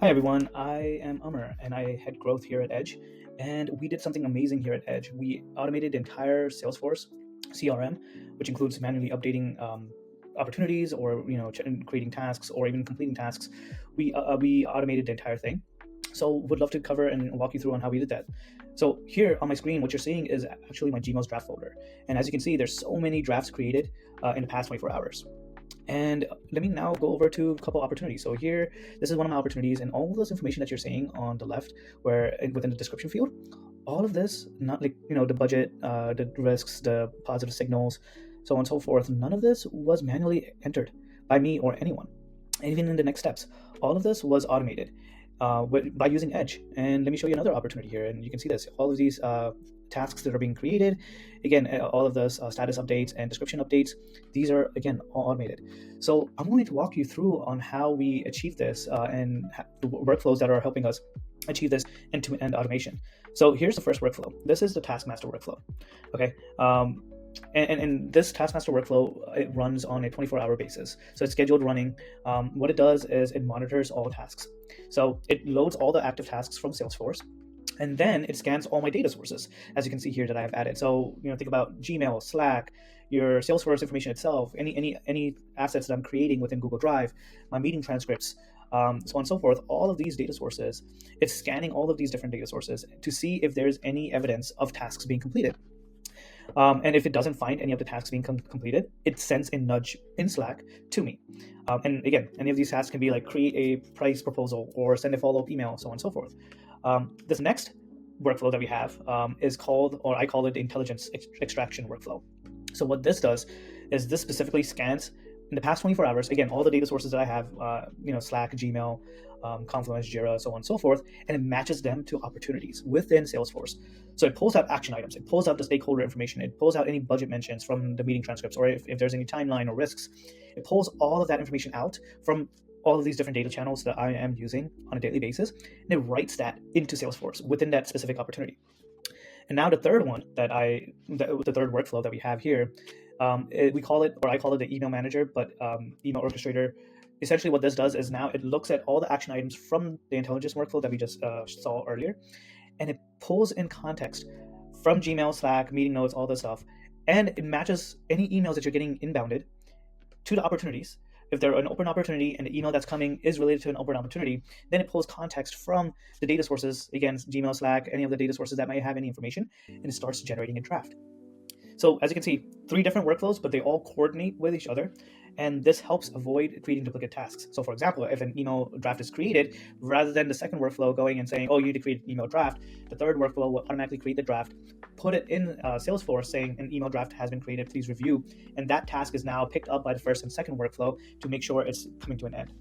Hi everyone, I am Amr and I head growth here at Edge. And we did something amazing here at Edge. We automated the entire Salesforce CRM, which includes manually updating opportunities or creating tasks or even completing tasks. We automated the entire thing. So would love to cover and walk you through on how we did that. So here on my screen, what you're seeing is actually my Gmail's draft folder. And as you can see, there's so many drafts created in the past 24 hours. And let me now go over to a couple opportunities. So here, this is one of my opportunities, and all this information that you're seeing on the left, within the description field, all of this, not like the budget, the risks, the positive signals, so on and so forth. None of this was manually entered by me or anyone. And even in the next steps, all of this was automated by using Edge. And let me show you another opportunity here, and you can see this. All of these tasks that are being created, again, all of the status updates and description updates, these are again all automated. So I'm going to walk you through on how we achieve this and the workflows that are helping us achieve this end-to-end automation. So here's the first workflow. This is the Taskmaster workflow. Okay. And this Taskmaster workflow, it runs on a 24-hour basis. So it's scheduled running. What it does is it monitors all tasks. So it loads all the active tasks from Salesforce, and then it scans all my data sources, as you can see here that I have added. So think about Gmail, Slack, your Salesforce information itself, any assets that I'm creating within Google Drive, my meeting transcripts, so on and so forth. All of these data sources, it's scanning all of these different data sources to see if there's any evidence of tasks being completed. And if it doesn't find any of the tasks being completed, it sends a nudge in Slack to me. And again, any of these tasks can be like create a price proposal or send a follow-up email, so on and so forth. This next workflow that we have is called, or I call it, the intelligence extraction workflow. So what this does is this specifically scans in the past 24 hours, again, all the data sources that I have, Slack, Gmail, Confluence, JIRA, so on and so forth, and it matches them to opportunities within Salesforce. So it pulls out action items, it pulls out the stakeholder information, it pulls out any budget mentions from the meeting transcripts, or if there's any timeline or risks, it pulls all of that information out from all of these different data channels that I am using on a daily basis, and it writes that into Salesforce within that specific opportunity. And now the third one the third workflow that we have here, I call it the email manager, but email orchestrator. Essentially what this does is now it looks at all the action items from the intelligence workflow that we just saw earlier, and it pulls in context from Gmail, Slack, meeting notes, all this stuff, and it matches any emails that you're getting inbounded to the opportunities. If they're an open opportunity and the email that's coming is related to an open opportunity, then it pulls context from the data sources, again, Gmail, Slack, any of the data sources that might have any information, and it starts generating a draft. So as you can see, 3 different workflows, but they all coordinate with each other. And this helps avoid creating duplicate tasks. So for example, if an email draft is created, rather than the second workflow going and saying, oh, you need to create an email draft, the third workflow will automatically create the draft, put it in Salesforce saying an email draft has been created, please review. And that task is now picked up by the first and second workflow to make sure it's coming to an end.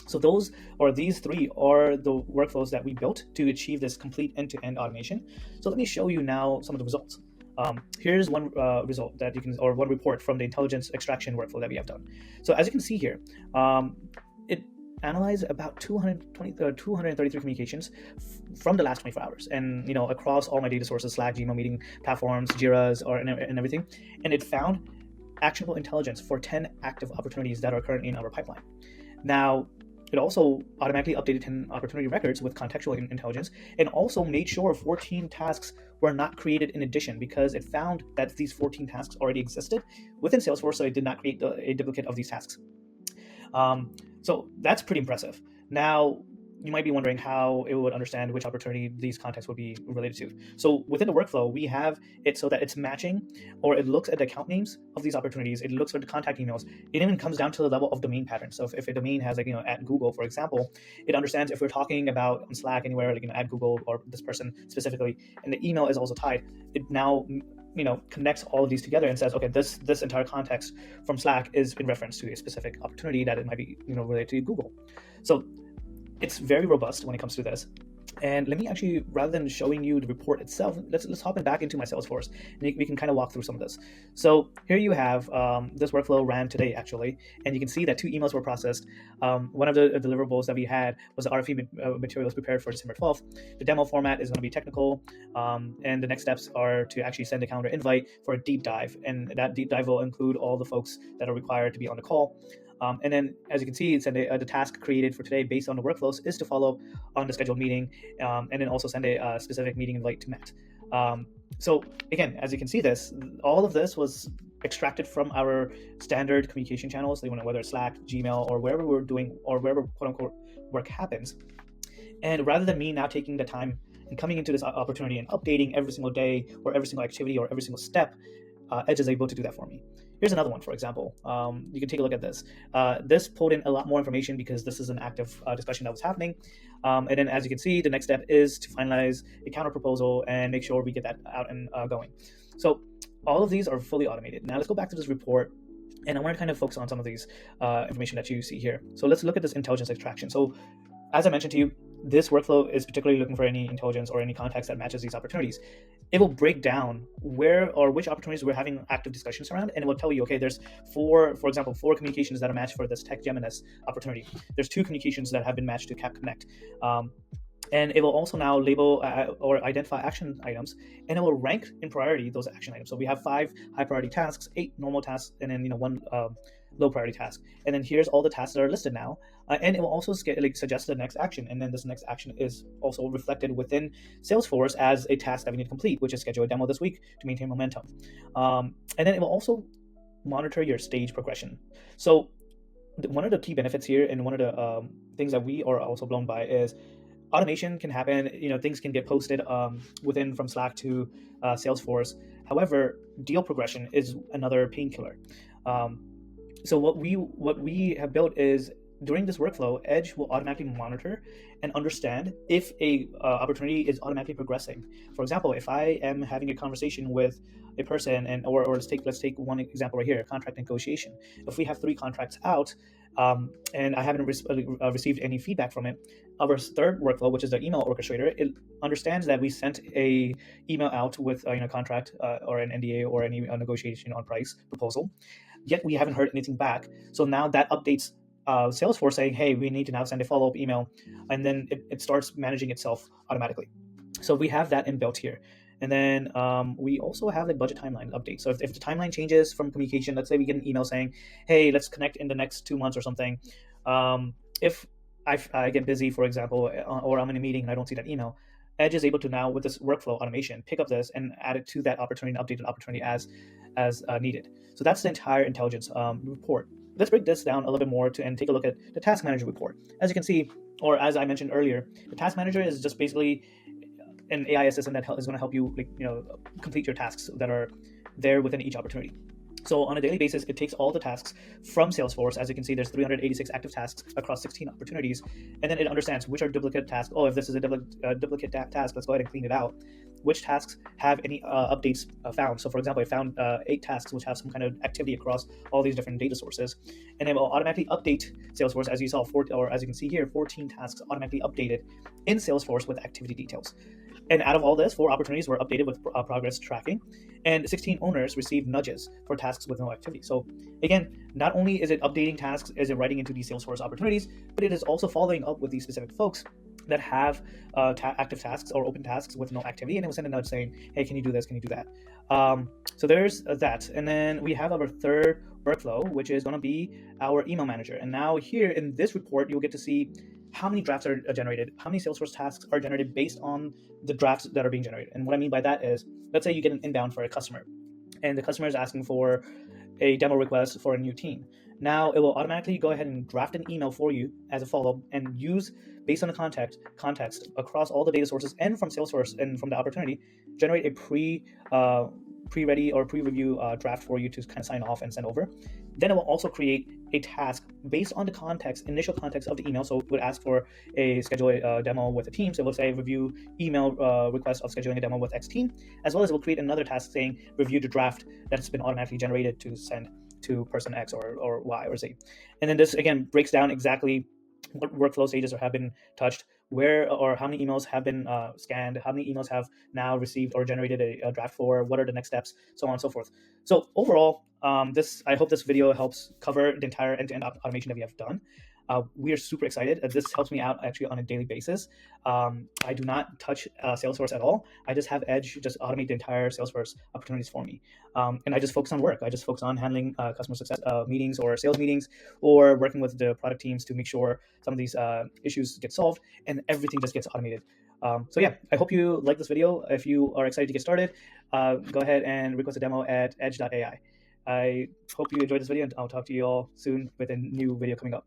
So these 3 are the workflows that we built to achieve this complete end-to-end automation. So let me show you now some of the results. Here's one result that you can, or one report from the intelligence extraction workflow that we have done. So as you can see here, it analyzed about 233 communications from the last 24 hours, and across all my data sources, Slack, Gmail, meeting platforms, JIRAs, and everything, and it found actionable intelligence for 10 active opportunities that are currently in our pipeline. Now, it also automatically updated 10 opportunity records with contextual intelligence, and also made sure 14 tasks were not created in addition, because it found that these 14 tasks already existed within Salesforce, so it did not create a duplicate of these tasks. So that's pretty impressive. Now, you might be wondering how it would understand which opportunity these contexts would be related to. So within the workflow, we have it so that it's matching, or it looks at the account names of these opportunities. It looks for the contact emails. It even comes down to the level of domain patterns. So if a domain has at Google, for example, it understands if we're talking about on Slack anywhere, at Google or this person specifically, and the email is also tied, it now connects all of these together and says, okay, this entire context from Slack is in reference to a specific opportunity that it might be related to Google. So it's very robust when it comes to this. And let me actually, rather than showing you the report itself, let's hop back into my Salesforce, and we can kind of walk through some of this. So here you have this workflow ran today, actually, and you can see that 2 emails were processed. One of the deliverables that we had was the RFE materials prepared for December 12th. The demo format is going to be technical, and the next steps are to actually send a calendar invite for a deep dive, and that deep dive will include all the folks that are required to be on the call. And then, as you can see, send the task created for today based on the workflows is to follow on the scheduled meeting, and then also send a specific meeting invite to Matt. So again, as you can see, all of this was extracted from our standard communication channels, whether it's Slack, Gmail, or wherever we're doing, or wherever quote unquote work happens. And rather than me now taking the time and coming into this opportunity and updating every single day or every single activity or every single step, Edge is able to do that for me. Here's another one, for example. You can take a look at this. This pulled in a lot more information because this is an active discussion that was happening. And then, as you can see, the next step is to finalize a counter proposal and make sure we get that out and going. So all of these are fully automated. Now let's go back to this report, and I want to kind of focus on some of these information that you see here. So let's look at this intelligence extraction. So as I mentioned to you, this workflow is particularly looking for any intelligence or any context that matches these opportunities. It will break down where or which opportunities we're having active discussions around, and it will tell you, okay, there's for example, 4 communications that are matched for this Tech Geminis opportunity. There's 2 communications that have been matched to Cap Connect. And it will also now label or identify action items, and it will rank in priority those action items. So we have 5 high priority tasks, 8 normal tasks, and then 1 low priority task. And then here's all the tasks that are listed now, and it will also suggest the next action. And then this next action is also reflected within Salesforce as a task that we need to complete, which is schedule a demo this week to maintain momentum. And then it will also monitor your stage progression. So one of the key benefits here, and one of the things that we are also blown by, is automation can happen. Things can get posted within from Slack to Salesforce. However, deal progression is another painkiller. So what we have built is, during this workflow, Edge will automatically monitor and understand if a opportunity is automatically progressing. For example, if I am having a conversation with a person, or let's take one example right here, contract negotiation. If we have 3 contracts out, and I haven't received any feedback from it, our third workflow, which is the email orchestrator, it understands that we sent a email out with a contract or an NDA or any negotiation on price proposal, yet we haven't heard anything back. So now that updates Salesforce saying, hey, we need to now send a follow-up email, and then it starts managing itself automatically. So we have that inbuilt here. And then we also have a budget timeline update. So if the timeline changes from communication, let's say we get an email saying, hey, let's connect in the next 2 months or something. If I get busy, for example, or I'm in a meeting and I don't see that email, Edge is able to now, with this workflow automation, pick up this and add it to that opportunity and update an opportunity as needed. So that's the entire intelligence report. Let's break this down a little bit more and take a look at the task manager report. As you can see, or as I mentioned earlier, the task manager is just basically an AI assistant that is going to help you complete your tasks that are there within each opportunity. So on a daily basis, it takes all the tasks from Salesforce. As you can see, there's 386 active tasks across 16 opportunities, and then it understands which are duplicate tasks. Oh, if this is a duplicate task, let's go ahead and clean it out. Which tasks have any updates found? So for example, I found 8 tasks which have some kind of activity across all these different data sources, and it will automatically update Salesforce. As you saw, as you can see here, 14 tasks automatically updated in Salesforce with activity details. And out of all this, 4 opportunities were updated with progress tracking, and 16 owners received nudges for tasks with no activity. So again, not only is it updating tasks, is it writing into these Salesforce opportunities, but it is also following up with these specific folks that have active tasks or open tasks with no activity, and it will send a nudge saying, hey, can you do this, can you do that? So there's that. And then we have our third workflow, which is going to be our email manager. And now here in this report, you'll get to see how many drafts are generated, how many Salesforce tasks are generated based on the drafts that are being generated. And what I mean by that is, let's say you get an inbound for a customer, and the customer is asking for a demo request for a new team. Now it will automatically go ahead and draft an email for you as a follow-up, and use, based on the context across all the data sources and from Salesforce and from the opportunity, generate a pre-ready or pre-review draft for you to kind of sign off and send over. Then it will also create a task based on the initial context of the email. So it would ask for schedule a demo with a team. So it will say review email request of scheduling a demo with X team, as well as it will create another task saying review the draft that's been automatically generated to send to person X or Y or Z. And then this again breaks down exactly what workflow stages have been touched, where or how many emails have been scanned, how many emails have now received or generated a draft for, what are the next steps, so on and so forth. So overall, I hope this video helps cover the entire end-to-end automation that we have done. We are super excited. This helps me out actually on a daily basis. I do not touch Salesforce at all. I just have Edge just automate the entire Salesforce opportunities for me. And I just focus on work. I just focus on handling customer success meetings or sales meetings, or working with the product teams to make sure some of these issues get solved, and everything just gets automated. So yeah, I hope you like this video. If you are excited to get started, go ahead and request a demo at edge.ai. I hope you enjoyed this video, and I'll talk to you all soon with a new video coming up.